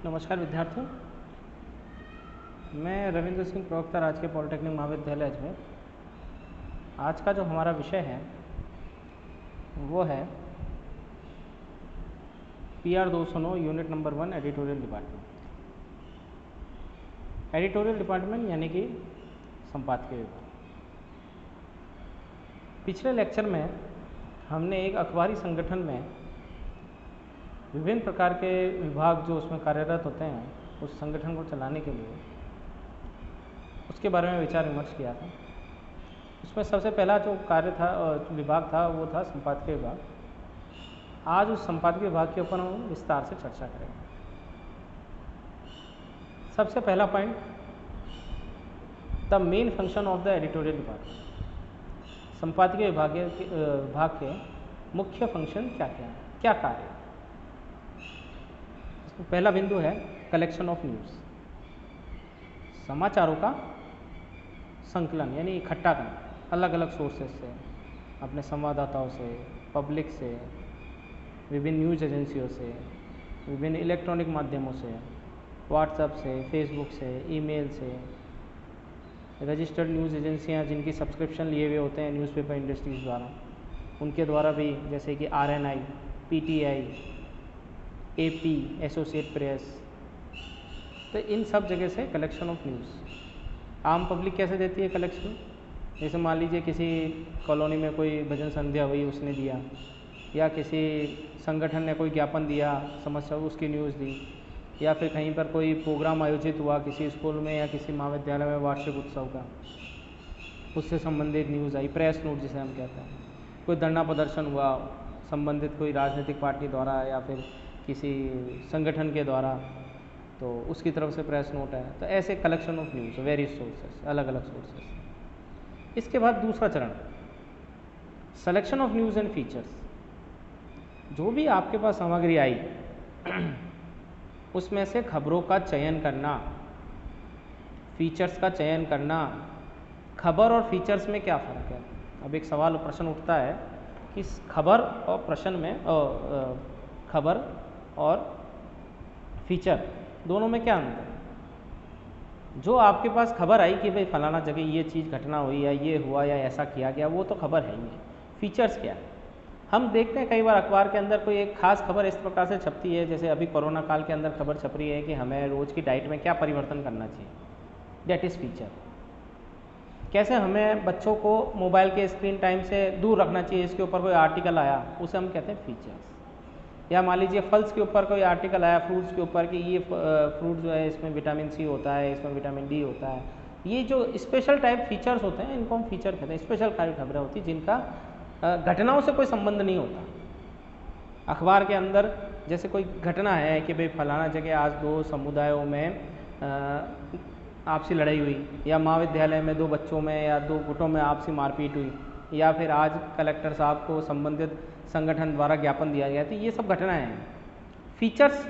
नमस्कार विद्यार्थियों, मैं रविंद्र सिंह प्रवक्ता राजकीय पॉलिटेक्निक महाविद्यालय में। आज का जो हमारा विषय है वो है PR 209 unit number 1 editorial department. Editorial department यानी कि संपादकीय विभाग। पिछले लेक्चर में हमने एक अखबारी संगठन में विभिन्न प्रकार के विभाग जो उसमें कार्यरत होते हैं उस संगठन को चलाने के लिए उसके बारे में विचार विमर्श किया था। उसमें सबसे पहला जो कार्य था विभाग था वो था संपादकीय विभाग। आज उस संपादकीय विभाग के ऊपर हम विस्तार से चर्चा करेंगे। सबसे पहला point, the main function of the editorial department. संपादकीय विभाग के मुख्य फंक्शन क्या क्या है, क्या कार्य। पहला बिंदु है कलेक्शन ऑफ न्यूज़, समाचारों का संकलन यानी इकट्ठा करना अलग अलग सोर्सेस से, अपने संवाददाताओं से, पब्लिक से, विभिन्न न्यूज़ एजेंसियों से, विभिन्न इलेक्ट्रॉनिक माध्यमों से, व्हाट्सएप से, फेसबुक से, ईमेल से, रजिस्टर्ड न्यूज़ एजेंसियां जिनकी सब्सक्रिप्शन लिए हुए होते हैं न्यूज़पेपर इंडस्ट्रीज़ द्वारा, उनके द्वारा भी, जैसे कि RNI, PTI, AP, associate press. तो इन सब जगह से कलेक्शन ऑफ न्यूज़। आम पब्लिक कैसे देती है कलेक्शन, जैसे मान लीजिए किसी कॉलोनी में कोई भजन संध्या हुई उसने दिया, या किसी संगठन ने कोई ज्ञापन दिया समस्या उसकी न्यूज़ दी, या फिर कहीं पर कोई प्रोग्राम आयोजित हुआ किसी स्कूल में या किसी महाविद्यालय में वार्षिक उत्सव का, उससे संबंधित न्यूज़ आई, प्रेस नोट जिसे हम कहते हैं। कोई धरना प्रदर्शन हुआ संबंधित कोई राजनीतिक पार्टी द्वारा या फिर किसी संगठन के द्वारा, तो उसकी तरफ से प्रेस नोट है। तो ऐसे collection of news, various sources, अलग अलग सोर्सेस। इसके बाद दूसरा चरण, selection of news and features. जो भी आपके पास सामग्री आई उसमें से खबरों का चयन करना, फीचर्स का चयन करना। खबर और फीचर्स में क्या फ़र्क है। अब एक सवाल प्रश्न उठता है कि खबर और प्रश्न में खबर और फीचर दोनों में क्या अंतर है। जो आपके पास खबर आई कि भाई फलाना जगह ये चीज़ घटना हुई या ये हुआ या ऐसा किया गया, वो तो खबर है ही है। फीचर्स क्या है, हम देखते हैं कई बार अखबार के अंदर कोई एक खास खबर इस प्रकार से छपती है, जैसे अभी कोरोना काल के अंदर खबर छप रही है कि हमें रोज़ की डाइट में क्या परिवर्तन करना चाहिए, दैट इज़ फीचर। कैसे हमें बच्चों को मोबाइल के स्क्रीन टाइम से दूर रखना चाहिए, इसके ऊपर कोई आर्टिकल आया, उसे हम कहते हैं फीचर्स। या मान लीजिए फल्स के ऊपर कोई आर्टिकल आया, फ्रूट्स के ऊपर कि ये फ्रूट जो है इसमें विटामिन C होता है, इसमें विटामिन D होता है। ये जो स्पेशल टाइप फीचर्स होते हैं इनको हम फीचर कहते हैं। स्पेशल खबरें होती हैं जिनका घटनाओं से कोई संबंध नहीं होता। अखबार के अंदर जैसे कोई घटना है कि भाई फलाना जगह आज दो समुदायों में आपसी लड़ाई हुई, या महाविद्यालय में दो बच्चों में या दो गुटों में आपसी मारपीट हुई, या फिर आज कलेक्टर साहब को संबंधित संगठन द्वारा ज्ञापन दिया गया। तो ये सब घटनाएं हैं। फीचर्स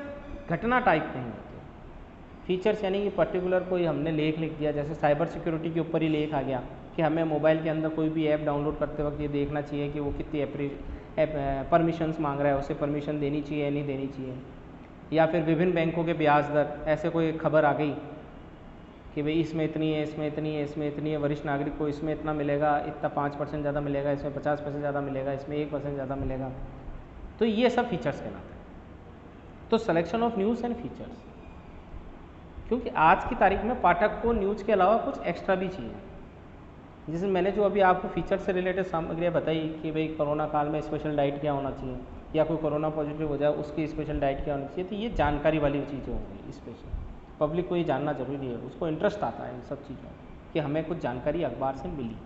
घटना टाइप नहीं होते। फीचर्स यानी कि पर्टिकुलर कोई हमने लेख लिख दिया, जैसे साइबर सिक्योरिटी के ऊपर ही लेख आ गया कि हमें मोबाइल के अंदर कोई भी ऐप डाउनलोड करते वक्त ये देखना चाहिए कि वो कितनी परमिशंस मांग रहा है, उसे परमिशन देनी चाहिए या नहीं देनी चाहिए। या फिर विभिन्न बैंकों के ब्याज दर, ऐसे कोई खबर आ गई कि भाई इसमें इतनी है, इसमें इतनी है, इसमें इतनी है, वरिष्ठ नागरिक को इसमें इतना मिलेगा, इतना 5% ज़्यादा मिलेगा, इसमें 50% ज़्यादा मिलेगा, इसमें 1% ज़्यादा मिलेगा। तो ये सब फीचर्स कहलाते हैं। तो selection of news and features, क्योंकि आज की तारीख में पाठक को न्यूज़ के अलावा कुछ एक्स्ट्रा भी चाहिए। जैसे मैंने जो अभी आपको फीचर से रिलेटेड सामग्रियाँ बताई कि भाई कोरोना काल में स्पेशल डाइट क्या होना चाहिए, या कोई कोरोना पॉजिटिव हो जाए उसकी स्पेशल डाइट क्या होनी चाहिए, तो ये जानकारी वाली चीज़ें होंगी। स्पेशल पब्लिक को ये जानना जरूरी है, उसको इंटरेस्ट आता है इन सब चीज़ों कि हमें कुछ जानकारी अखबार से मिली।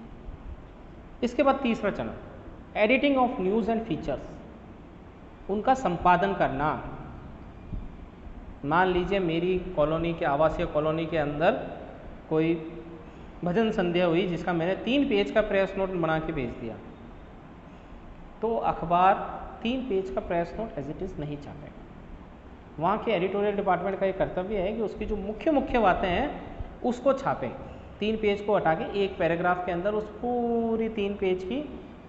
इसके बाद तीसरा चरण, editing of news and features, उनका संपादन करना। मान लीजिए मेरी कॉलोनी के आवासीय कॉलोनी के अंदर कोई भजन संध्या हुई जिसका मैंने 3 पेज का प्रेस नोट बना के भेज दिया, तो अखबार 3 पेज का press note as it is नहीं छापेगा। वहाँ के एडिटोरियल डिपार्टमेंट का ये कर्तव्य है कि उसकी जो मुख्य मुख्य बातें हैं उसको छापें। 3 पेज को हटा के एक पैराग्राफ के अंदर उस पूरी 3 पेज की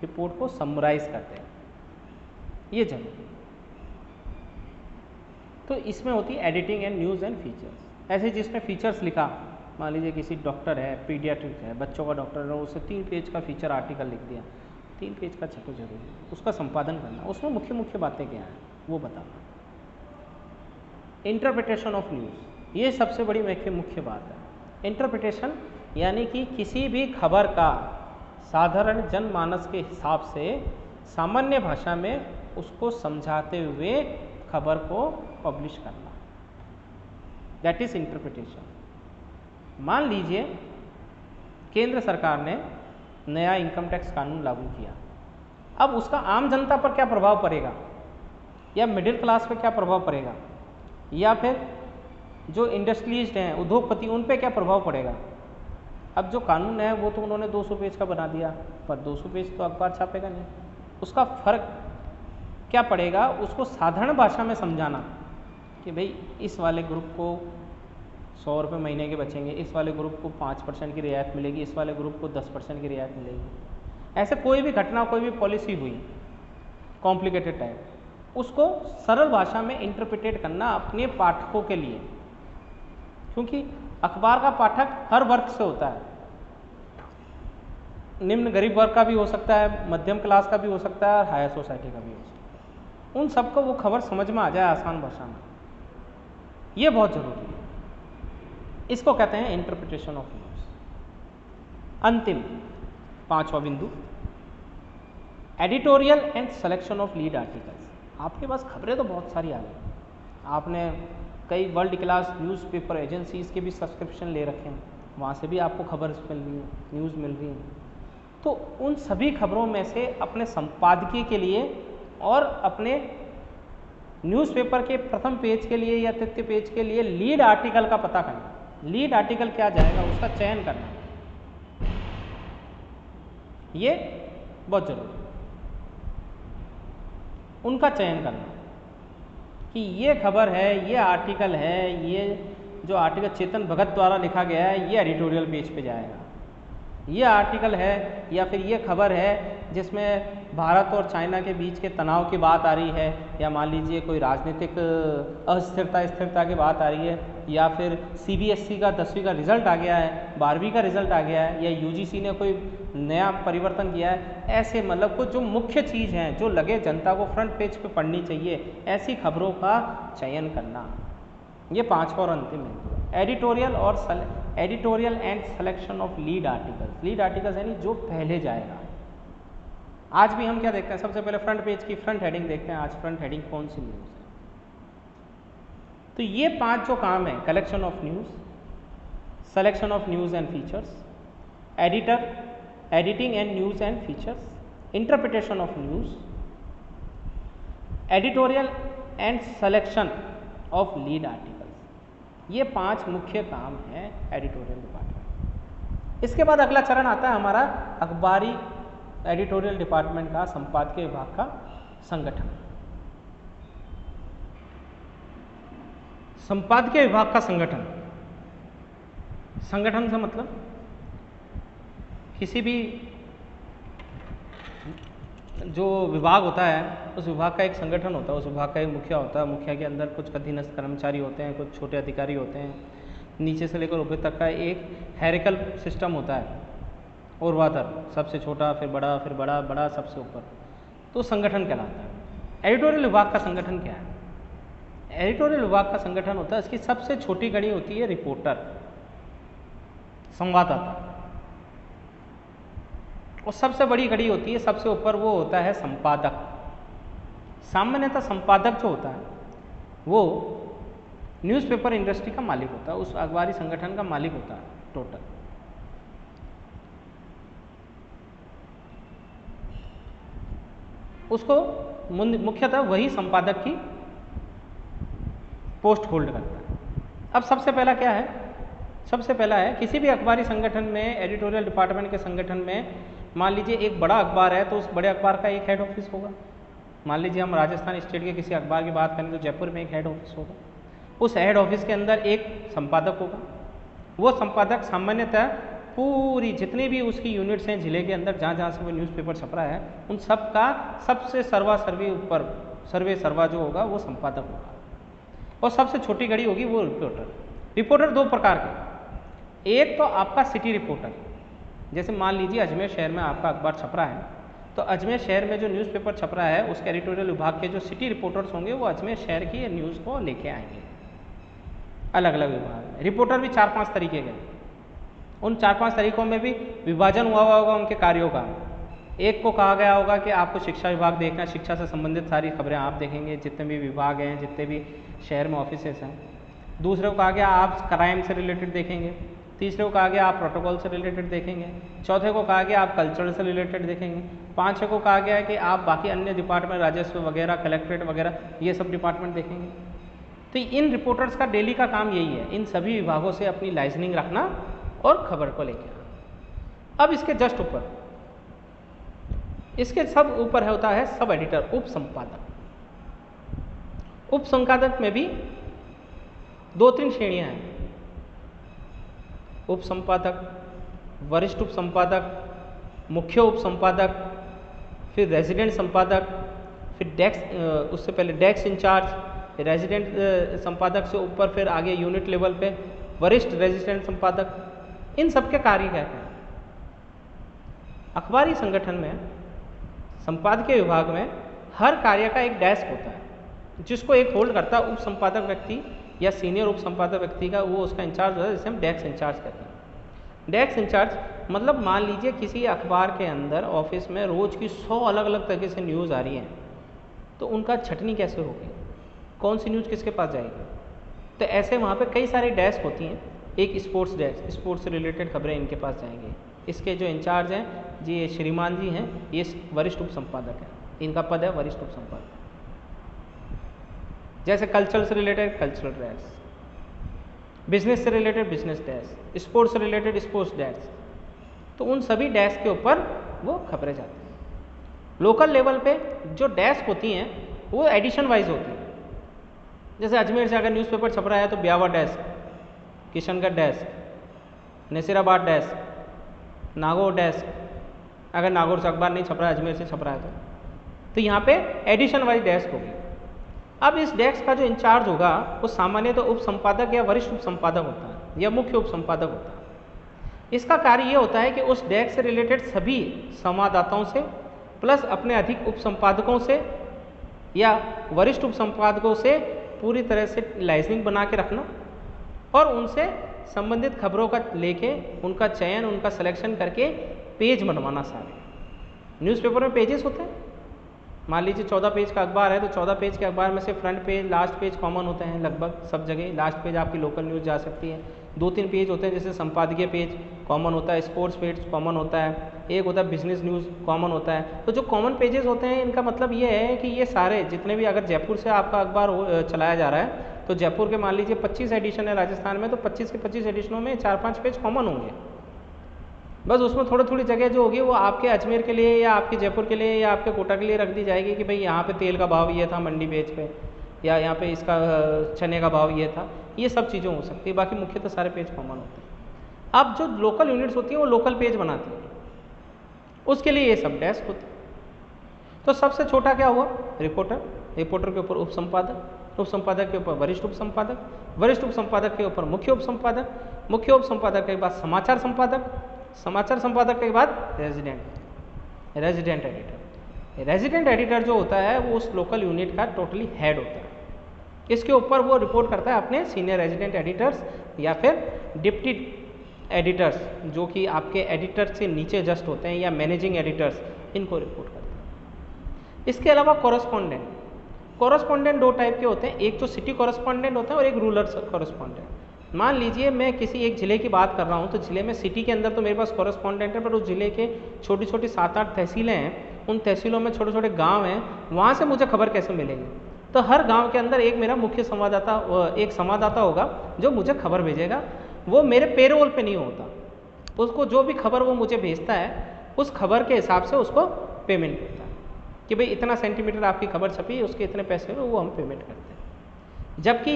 रिपोर्ट को समराइज करते हैं, ये जरूरी। तो इसमें होती है editing and news and features. ऐसे जिसमें फीचर्स लिखा, मान लीजिए किसी डॉक्टर है, पीडियाट्रिक है, बच्चों का डॉक्टर है, उससे 3 पेज का फीचर आर्टिकल लिख दिया, 3 पेज का छपो जरूरी, उसका संपादन करना, उसमें मुख्य मुख्य बातें क्या हैं वो बताना। इंटरप्रिटेशन ऑफ न्यूज़, ये सबसे बड़ी मुख्य बात है। इंटरप्रिटेशन यानी कि किसी भी खबर का साधारण जनमानस के हिसाब से सामान्य भाषा में उसको समझाते हुए खबर को पब्लिश करना, दैट इज इंटरप्रिटेशन। मान लीजिए केंद्र सरकार ने नया इनकम टैक्स कानून लागू किया, अब उसका आम जनता पर क्या प्रभाव पड़ेगा, या मिडिल क्लास पे क्या प्रभाव पड़ेगा, या फिर जो इंडस्ट्रियलिस्ट हैं, उद्योगपति, उन पे क्या प्रभाव पड़ेगा। अब जो कानून है वो तो उन्होंने 200 पेज का बना दिया, पर 200 पेज तो अखबार छापेगा नहीं, उसका फर्क क्या पड़ेगा, उसको साधारण भाषा में समझाना कि भाई इस वाले ग्रुप को 100 रुपये महीने के बचेंगे, इस वाले ग्रुप को 5% की रियायत मिलेगी, इस वाले ग्रुप को 10% की रियायत मिलेगी। ऐसे कोई भी घटना, कोई भी पॉलिसी हुई कॉम्प्लिकेटेड टाइप, उसको सरल भाषा में इंटरप्रिटेट करना अपने पाठकों के लिए, क्योंकि अखबार का पाठक हर वर्ग से होता है, निम्न गरीब वर्ग का भी हो सकता है, मध्यम क्लास का भी हो सकता है, और हायर सोसाइटी का भी हो सकता है। उन सबको वो खबर समझ में आ जाए आसान भाषा में, ये बहुत जरूरी है। इसको कहते हैं इंटरप्रिटेशन ऑफ न्यूज़। अंतिम 5वां बिंदु, editorial and selection of lead articles. आपके पास खबरें तो बहुत सारी आ गई, आपने कई वर्ल्ड क्लास न्यूज़पेपर एजेंसीज़ के भी सब्सक्रिप्शन ले रखे हैं, वहाँ से भी आपको खबर मिल रही है, न्यूज़ मिल रही है। तो उन सभी खबरों में से अपने संपादकीय के लिए और अपने न्यूज़पेपर के प्रथम पेज के लिए या तृतीय पेज के लिए लीड आर्टिकल का पता करना, लीड आर्टिकल क्या जाएगा उसका चयन करना, ये बहुत जरूरी है। उनका चयन करना कि ये खबर है, ये आर्टिकल है, ये जो आर्टिकल चेतन भगत द्वारा लिखा गया है ये एडिटोरियल पेज पे जाएगा, ये आर्टिकल है या फिर ये खबर है जिसमें भारत और चाइना के बीच के तनाव की बात आ रही है, या मान लीजिए कोई राजनीतिक स्थिरता की बात आ रही है, या फिर CBSE का 10वीं का रिजल्ट आ गया है, 12वीं का रिजल्ट आ गया है, या UGC ने कोई नया परिवर्तन किया है। ऐसे मतलब कुछ जो मुख्य चीज़ हैं जो लगे जनता को फ्रंट पेज पे पढ़नी चाहिए, ऐसी खबरों का चयन करना, ये 5वां और अंतिम बिंदु है। Editorial and selection of lead articles. Lead articles यानी जो पहले जाएगा। आज भी हम क्या देखते हैं, सबसे पहले फ्रंट पेज की फ्रंट हेडिंग देखते हैं, आज फ्रंट हेडिंग कौन सी न्यूज़ है। तो ये 5 जो काम है, collection of news, selection of news and features, editing and news and features, interpretation of news, editorial and selection of lead articles, ये 5 मुख्य काम हैं एडिटोरियल डिपार्टमेंट। इसके बाद अगला चरण आता है हमारा अखबारी एडिटोरियल डिपार्टमेंट का, संपादकीय विभाग का संगठन। संपादकीय विभाग का संगठन, संगठन से मतलब किसी भी जो विभाग होता है उस विभाग का एक संगठन होता है, उस विभाग का एक मुखिया होता है, मुखिया के अंदर कुछ अधीनस्थ कर्मचारी होते हैं, कुछ छोटे अधिकारी होते हैं, नीचे से लेकर ऊपर तक का एक हेरिकल सिस्टम होता है, ऊर्ध्वाधर, सबसे छोटा फिर बड़ा, फिर बड़ा, बड़ा सबसे ऊपर, तो संगठन कहलाता है। एडिटोरियल विभाग का संगठन क्या है? एडिटोरियल विभाग का संगठन होता है, इसकी सबसे छोटी कड़ी होती है रिपोर्टर, संवाददाता, और सबसे बड़ी कड़ी होती है, सबसे ऊपर वो होता है संपादक। सामान्यतः संपादक जो होता है वो न्यूज़पेपर इंडस्ट्री का मालिक होता है, उस अखबारी संगठन का मालिक होता है टोटल। उसको मुख्यतः वही संपादक की पोस्ट होल्ड करता है। अब सबसे पहला क्या है? सबसे पहला है किसी भी अखबारी संगठन में, एडिटोरियल डिपार्टमेंट के संगठन में, मान लीजिए एक बड़ा अखबार है तो उस बड़े अखबार का एक हेड ऑफिस होगा। मान लीजिए हम राजस्थान स्टेट के किसी अखबार की बात करें तो जयपुर में एक हेड ऑफिस होगा। उस हेड ऑफिस के अंदर एक संपादक होगा। वो संपादक सामान्यतः पूरी जितनी भी उसकी यूनिट्स हैं जिले के अंदर, जहाँ जहाँ से वो न्यूज़पेपर छप रहा है, उन सब का सबसे सर्वा जो होगा वो संपादक होगा। और सबसे छोटी कड़ी होगी वो रिपोर्टर। रिपोर्टर दो प्रकार के, एक तो आपका सिटी रिपोर्टर, जैसे मान लीजिए अजमेर शहर में आपका अखबार छप रहा है, तो अजमेर शहर में जो न्यूज़पेपर छप रहा है उसके एडिटोरियल विभाग के जो सिटी रिपोर्टर्स होंगे वो अजमेर शहर की न्यूज़ को लेके आएंगे अलग अलग विभाग में। रिपोर्टर भी 4-5 तरीके के, उन 4-5 तरीकों में भी विभाजन हुआ होगा उनके कार्यों का। एक को कहा गया होगा कि आपको शिक्षा विभाग देखना, शिक्षा से संबंधित सारी खबरें आप देखेंगे, जितने भी विभाग हैं, जितने भी शहर में ऑफिसेस हैं। दूसरे को कहा गया आप क्राइम से रिलेटेड देखेंगे। तीसरे को कहा गया आप प्रोटोकॉल से रिलेटेड देखेंगे। चौथे को कहा गया आप कल्चरल से रिलेटेड देखेंगे। पाँचवें को कहा गया है कि आप बाकी अन्य डिपार्टमेंट, राजस्व वगैरह, कलेक्ट्रेट वगैरह, ये सब डिपार्टमेंट देखेंगे। तो इन रिपोर्टर्स का डेली का काम यही है, इन सभी विभागों से अपनी लाइजनिंग रखना और खबर को लेके आना। अब इसके जस्ट ऊपर, इसके सब ऊपर होता है सब एडिटर, उप संपादक। उप संपादक में भी 2-3 श्रेणियां हैं, उप संपादक, वरिष्ठ उप संपादक, मुख्य उप संपादक, फिर रेजिडेंट संपादक, फिर डेस्क, उससे पहले डेस्क इंचार्ज, रेजिडेंट संपादक से ऊपर फिर आगे यूनिट लेवल पे वरिष्ठ रेजिडेंट संपादक। इन सब के कार्य क्या हैं? अखबारी संगठन में संपादकीय विभाग में हर कार्य का एक डेस्क होता है जिसको एक होल्ड करता है उप संपादक व्यक्ति या सीनियर उप संपादक व्यक्ति का, वो उसका इंचार्ज होता है, जिसे हम डेस्क इंचार्ज कहते हैं। डेस्क इंचार्ज मतलब मान लीजिए किसी अखबार के अंदर ऑफिस में रोज की 100 अलग अलग तरीके से न्यूज़ आ रही हैं, तो उनका छटनी कैसे होगी, कौन सी न्यूज़ किसके पास जाएगी? तो ऐसे वहाँ पे कई सारी डेस्क होती हैं। एक स्पोर्ट्स डेस्क, स्पोर्ट्स से रिलेटेड खबरें इनके पास जाएंगी। इसके जो इंचार्ज हैं जी, ये श्रीमान जी हैं, ये वरिष्ठ उप संपादक हैं, इनका पद है वरिष्ठ उप संपादक। जैसे कल्चरल से रिलेटेड कल्चरल डेस्क, बिजनेस से रिलेटेड बिजनेस डेस्क, स्पोर्ट्स से रिलेटेड स्पोर्ट्स डेस्क, तो उन सभी डेस्क के ऊपर वो खबरें जाती हैं। लोकल लेवल पे जो डेस्क होती हैं वो एडिशन वाइज होती हैं। जैसे अजमेर से अगर न्यूज़पेपर छप रहा है तो Beawar desk, Kishangarh desk, Nasirabad desk, Nagaur desk, अगर नागौर से अखबार नहीं छप रहा है, अजमेर से छप रहा है तो यहाँ पे एडिशन वाइज डेस्क होगी। अब इस डेस्क का जो इंचार्ज होगा वो सामान्य तो उप संपादक या वरिष्ठ उप संपादक होता है या मुख्य उप संपादक होता है। इसका कार्य ये होता है कि उस डेस्क से रिलेटेड सभी संवाददाताओं से प्लस अपने अधिक उप संपादकों से या वरिष्ठ उप संपादकों से पूरी तरह से लाइजनिंग बना के रखना और उनसे संबंधित खबरों का लेके उनका चयन, उनका सिलेक्शन करके पेज बनवाना। सारे न्यूज़पेपर में पेजेस होते हैं। मान लीजिए 14 पेज का अखबार है तो 14 पेज के अखबार में से front page, last page common होते हैं लगभग सब जगह। लास्ट पेज आपकी लोकल न्यूज़ जा सकती है। 2-3 पेज होते हैं, जैसे संपादकीय पेज कॉमन होता है, स्पोर्ट्स पेज कॉमन होता है, एक होता है बिजनेस न्यूज़ कॉमन होता है। तो जो कॉमन पेजेस होते हैं इनका मतलब ये है कि ये सारे जितने भी, अगर जयपुर से आपका अखबार चलाया जा रहा है तो जयपुर के मान लीजिए 25 एडिशन है राजस्थान में, तो 25 के 25 एडिशनों में 4-5 पेज कॉमन होंगे। बस उसमें थोड़ी थोड़ी जगह जो होगी वो आपके अजमेर के लिए या आपके जयपुर के लिए या आपके कोटा के लिए रख दी जाएगी कि भाई यहाँ पे तेल का भाव ये था मंडी पेज पे, या यहाँ पे इसका चने का भाव ये था। ये सब चीज़ें हो सकती है, बाकी मुख्यतः सारे पेज कॉमन होते हैं। अब जो लोकल यूनिट्स होती हैं वो लोकल पेज बनाती हैं, उसके लिए ये सब डेस्क होती है। तो सबसे छोटा क्या हुआ? रिपोर्टर। रिपोर्टर के ऊपर उप संपादक, उप संपादक के ऊपर वरिष्ठ उप संपादक, वरिष्ठ उप संपादक के ऊपर मुख्य उप संपादक, मुख्य उप संपादक के बाद समाचार संपादक, समाचार संपादक के बाद रेजिडेंट एडिटर। रेजिडेंट एडिटर जो होता है वो उस लोकल यूनिट का टोटली हेड होता है। इसके ऊपर वो रिपोर्ट करता है अपने सीनियर रेजिडेंट एडिटर्स या फिर डिप्टी एडिटर्स, जो कि आपके एडिटर से नीचे जस्ट होते हैं, या मैनेजिंग एडिटर्स, इनको रिपोर्ट करते हैं। इसके अलावा कॉरेस्पॉन्डेंट। कॉरेस्पॉन्डेंट 2 टाइप के होते हैं, एक तो सिटी कॉरेस्पॉन्डेंट होता है और एक रूरल कॉरेस्पॉन्डेंट। मान लीजिए मैं किसी एक ज़िले की बात कर रहा हूँ, तो ज़िले में सिटी के अंदर तो मेरे पास कॉरेस्पॉन्डेंट है, पर उस ज़िले के छोटी छोटी 7-8 तहसीलें हैं, उन तहसीलों में छोटे छोटे गांव हैं, वहाँ से मुझे खबर कैसे मिलेगी? तो हर गांव के अंदर एक मेरा मुख्य संवाददाता, एक संवाददाता होगा जो मुझे खबर भेजेगा। वो मेरे पेरोल पे नहीं होता, उसको जो भी खबर वो मुझे भेजता है उस खबर के हिसाब से उसको पेमेंट मिलता है कि भाई इतना सेंटीमीटर आपकी खबर छपी है, उसके इतने पैसे वो हम पेमेंट करते हैं। जबकि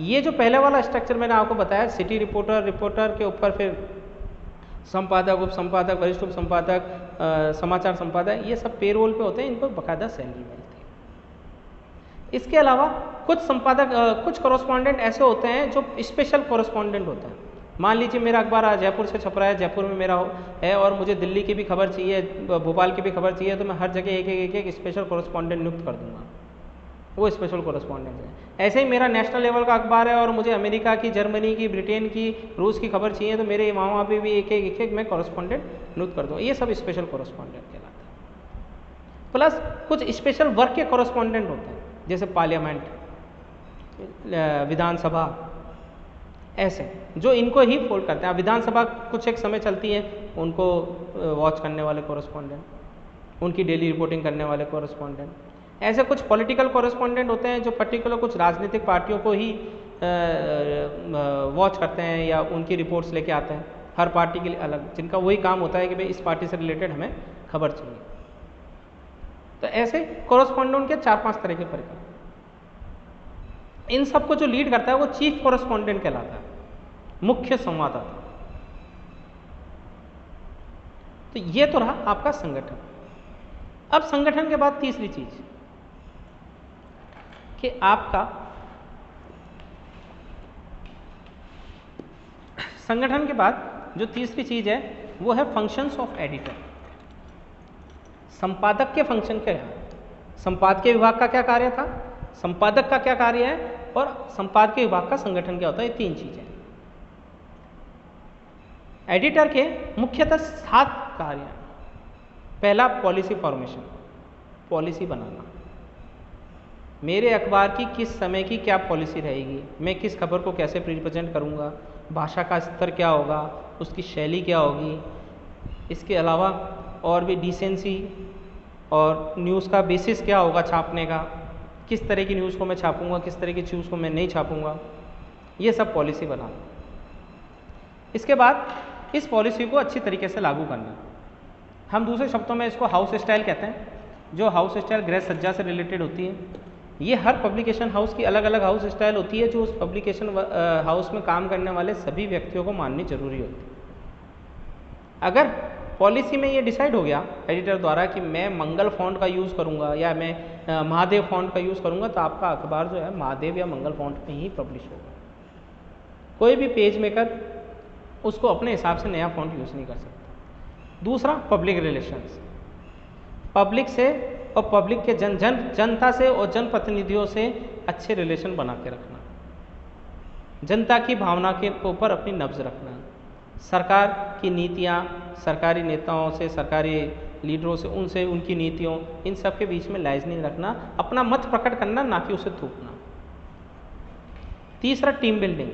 ये जो पहले वाला स्ट्रक्चर मैंने आपको बताया, सिटी रिपोर्टर, रिपोर्टर के ऊपर फिर संपादक, उप संपादक, वरिष्ठ उप संपादक, समाचार संपादक, ये सब पेरोल पे होते हैं, इनको बाकायदा सैलरी मिलती है। इसके अलावा कुछ संपादक कुछ कॉरेस्पॉन्डेंट ऐसे होते हैं जो स्पेशल कॉरेस्पॉन्डेंट होते हैं। मान लीजिए मेरा अखबार आज जयपुर से छप रहा है, जयपुर में मेरा है, और मुझे दिल्ली की भी खबर चाहिए, भोपाल की भी खबर चाहिए, तो मैं हर जगह एक स्पेशल कॉरेस्पॉन्डेंट नियुक्त कर दूंगा, वो स्पेशल कॉरेस्पॉन्डेंट है। ऐसे ही मेरा नेशनल लेवल का अखबार है और मुझे अमेरिका की, जर्मनी की, ब्रिटेन की, रूस की खबर चाहिए, तो मेरे वहाँ पे भी एक मैं कॉरेस्पॉन्डेंट नियुक्त कर दूँगा। ये सब स्पेशल कॉरेस्पॉन्डेंट कहलाता है। प्लस कुछ स्पेशल वर्क के कॉरेस्पॉन्डेंट होते हैं, जैसे पार्लियामेंट, विधानसभा, ऐसे जो इनको ही फोल्ड करते हैं। विधानसभा कुछ एक समय चलती है, उनको वॉच करने वाले कॉरेस्पॉन्डेंट, उनकी डेली रिपोर्टिंग करने वाले कॉरेस्पॉन्डेंट। ऐसे कुछ पॉलिटिकल कॉरेस्पॉन्डेंट होते हैं जो पर्टिकुलर कुछ राजनीतिक पार्टियों को ही वॉच करते हैं या उनकी रिपोर्ट्स लेके आते हैं, हर पार्टी के लिए अलग, जिनका वही काम होता है कि भाई इस पार्टी से रिलेटेड हमें खबर चाहिए। तो ऐसे कॉरेस्पॉन्डेंट के 4-5 तरह के प्रकार। इन सबको जो लीड करता है वो चीफ कॉरेस्पॉन्डेंट कहलाता है, मुख्य संवाददाता। तो ये तो रहा आपका संगठन। अब संगठन के बाद तीसरी चीज कि आपका संगठन के बाद जो तीसरी चीज है वो है फंक्शंस ऑफ एडिटर। संपादक के फंक्शन क्या है, संपादकीय विभाग का क्या कार्य था, संपादक का क्या कार्य है, और संपादकीय विभाग का संगठन क्या होता है। ये 3 चीजें। एडिटर के मुख्यतः 7 कार्य हैं। पहला, पॉलिसी फॉर्मेशन, पॉलिसी बनाना। मेरे अखबार की किस समय की क्या पॉलिसी रहेगी, मैं किस खबर को कैसे रिप्रेजेंट करूंगा, भाषा का स्तर क्या होगा, उसकी शैली क्या होगी, इसके अलावा और भी डिसेंसी और न्यूज़ का बेसिस क्या होगा छापने का, किस तरह की न्यूज़ को मैं छापूंगा, किस तरह की न्यूज़ को मैं नहीं छापूंगा, ये सब पॉलिसी बनाना। इसके बाद इस पॉलिसी को अच्छी तरीके से लागू करना। हम दूसरे शब्दों में इसको हाउस स्टाइल कहते हैं, जो हाउस स्टाइल गृह सज्जा से रिलेटेड होती है। ये हर पब्लिकेशन हाउस की अलग अलग हाउस स्टाइल होती है, जो उस पब्लिकेशन हाउस में काम करने वाले सभी व्यक्तियों को माननी जरूरी होती है। अगर पॉलिसी में ये डिसाइड हो गया एडिटर द्वारा कि मैं मंगल फॉन्ट का यूज़ करूँगा या मैं महादेव फॉन्ट का यूज़ करूँगा, तो आपका अखबार जो है महादेव या मंगल फॉन्ट में ही पब्लिश होगा। कोई भी पेज मेकर उसको अपने हिसाब से नया फॉन्ट यूज़ नहीं कर सकता। दूसरा, पब्लिक रिलेशंस, पब्लिक से और पब्लिक के जनता से और जनप्रतिनिधियों से अच्छे रिलेशन बना के रखना, जनता की भावना के ऊपर अपनी नब्ज रखना, सरकार की नीतियाँ, सरकारी नेताओं से, सरकारी लीडरों से, उनसे उनकी नीतियों, इन सब के बीच में लाइज नहीं रखना, अपना मत प्रकट करना, ना कि उसे थूकना। तीसरा, टीम बिल्डिंग,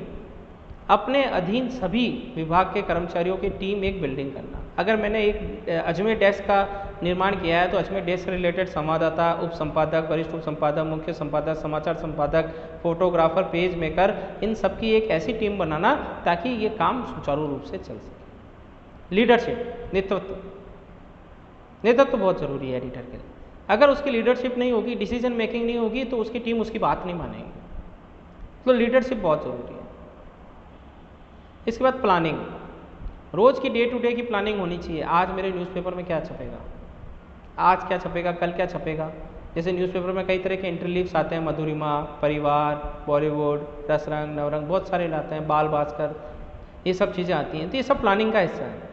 अपने अधीन सभी विभाग के कर्मचारियों की टीम एक बिल्डिंग करना। अगर मैंने एक अजमेर डेस्क का निर्माण किया है तो अजमेर डेस्क से रिलेटेड संवाददाता, उप संपादक, वरिष्ठ उप संपादक, मुख्य संपादक, समाचार संपादक, फोटोग्राफर, पेज मेकर, इन सब की एक ऐसी टीम बनाना ताकि ये काम सुचारू रूप से चल सके। लीडरशिप, नेतृत्व बहुत ज़रूरी है एडिटर के लिए। अगर उसकी लीडरशिप नहीं होगी, डिसीजन मेकिंग नहीं होगी, तो उसकी टीम उसकी बात नहीं मानेगी। तो लीडरशिप बहुत ज़रूरी है। इसके बाद प्लानिंग, रोज़ की डे टू डे की प्लानिंग होनी चाहिए। आज मेरे न्यूज़पेपर में क्या छपेगा, आज क्या छपेगा, कल क्या छपेगा। जैसे न्यूज़पेपर में कई तरह के इंटरलीव्स आते हैं, मधुरिमा, परिवार, बॉलीवुड, रसरंग, नवरंग, बहुत सारे लाते हैं, बाल भास्कर, ये सब चीज़ें आती हैं। तो ये सब प्लानिंग का हिस्सा है।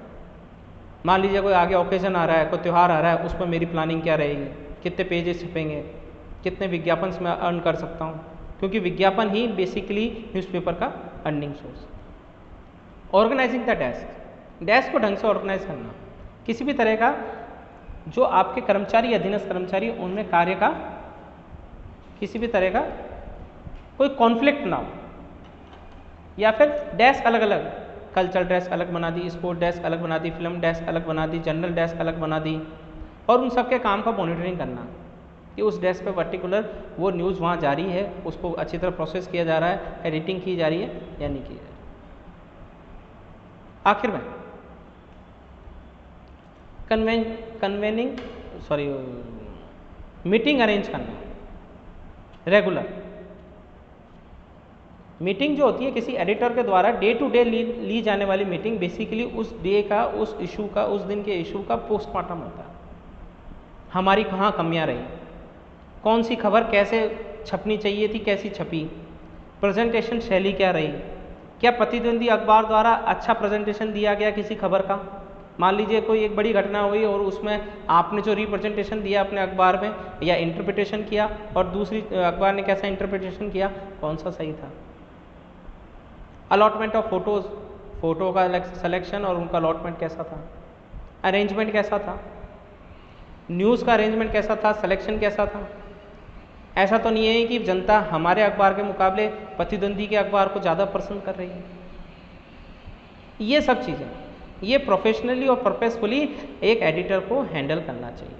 मान लीजिए कोई आगे ओकेजन आ रहा है, कोई त्यौहार आ रहा है, उस पर मेरी प्लानिंग क्या रहेगी, कितने पेजेस छपेंगे, कितने विज्ञापन से मैं अर्न कर सकता हूँ, क्योंकि विज्ञापन ही बेसिकली न्यूज़पेपर का earning source. Organising the desk को ढंग से ऑर्गेनाइज करना, किसी भी तरह का जो आपके कर्मचारी, अधीनस्थ कर्मचारी, उनमें कार्य का किसी भी तरह का कोई कॉन्फ्लिक्ट ना हो, या फिर डेस्क अलग अलग, कल्चरल डेस्क अलग बना दी, स्पोर्ट डेस्क अलग बना दी, फिल्म डेस्क अलग बना दी, जनरल डेस्क अलग बना दी, और उन सबके काम का मॉनिटरिंग करना कि उस डेस्क पे पर्टिकुलर वो न्यूज़ वहाँ जारी है, उसको अच्छी तरह प्रोसेस किया जा रहा है, एडिटिंग की जा रही है या नहीं की जा रही है। आखिर में मीटिंग अरेंज करना, रेगुलर मीटिंग जो होती है किसी एडिटर के द्वारा डे टू डे ली जाने वाली मीटिंग, बेसिकली उस डे का, उस इशू का, उस दिन के इशू का पोस्टमार्टम होता है। हमारी कहाँ कमियां रही, कौन सी खबर कैसे छपनी चाहिए थी, कैसी छपी, प्रेजेंटेशन शैली क्या रही, क्या प्रतिद्वंदी अखबार द्वारा अच्छा प्रेजेंटेशन दिया गया किसी खबर का। मान लीजिए कोई एक बड़ी घटना हुई और उसमें आपने जो रिप्रेजेंटेशन दिया अपने अखबार में या इंटरप्रिटेशन किया और दूसरी अखबार ने कैसा इंटरप्रिटेशन किया, कौन सा सही था। अलॉटमेंट ऑफ फोटोज़, फोटो का सिलेक्शन और उनका अलॉटमेंट कैसा था, अरेंजमेंट कैसा था, न्यूज़ का अरेंजमेंट कैसा था, सिलेक्शन कैसा था। ऐसा तो नहीं है कि जनता हमारे अखबार के मुकाबले प्रतिद्वंदी के अखबार को ज़्यादा पसंद कर रही है। ये सब चीज़ें, ये प्रोफेशनली और पर्पसफुली एक एडिटर को हैंडल करना चाहिए।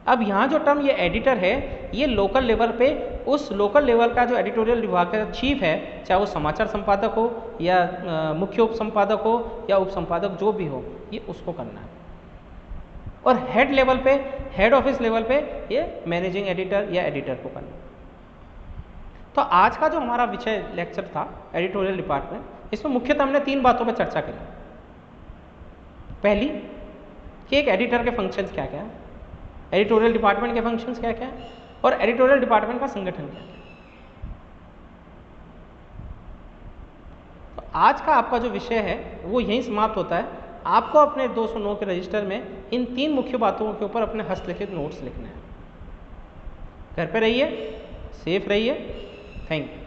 अब यहाँ जो टर्म ये एडिटर है, ये लोकल लेवल पे उस लोकल लेवल का जो एडिटोरियल विभाग का चीफ है, चाहे वो समाचार संपादक हो या मुख्य उप संपादक हो या उप संपादक जो भी हो, ये उसको करना है। और हेड लेवल पे, हेड ऑफिस लेवल पे ये मैनेजिंग एडिटर या एडिटर को करना। तो आज का जो हमारा विषय लेक्चर था एडिटोरियल डिपार्टमेंट, इसमें मुख्यतः हमने 3 बातों पर चर्चा करी। पहली कि एक एडिटर के फंक्शंस क्या क्या है, एडिटोरियल डिपार्टमेंट के फंक्शंस क्या क्या है और एडिटोरियल डिपार्टमेंट का संगठन क्या क्या है। तो आज का आपका जो विषय है वो यहीं समाप्त होता है। आपको अपने 209 के रजिस्टर में इन 3 मुख्य बातों के ऊपर अपने हस्तलिखित नोट्स लिखने हैं। घर पे रहिए, सेफ रहिए। Thank you.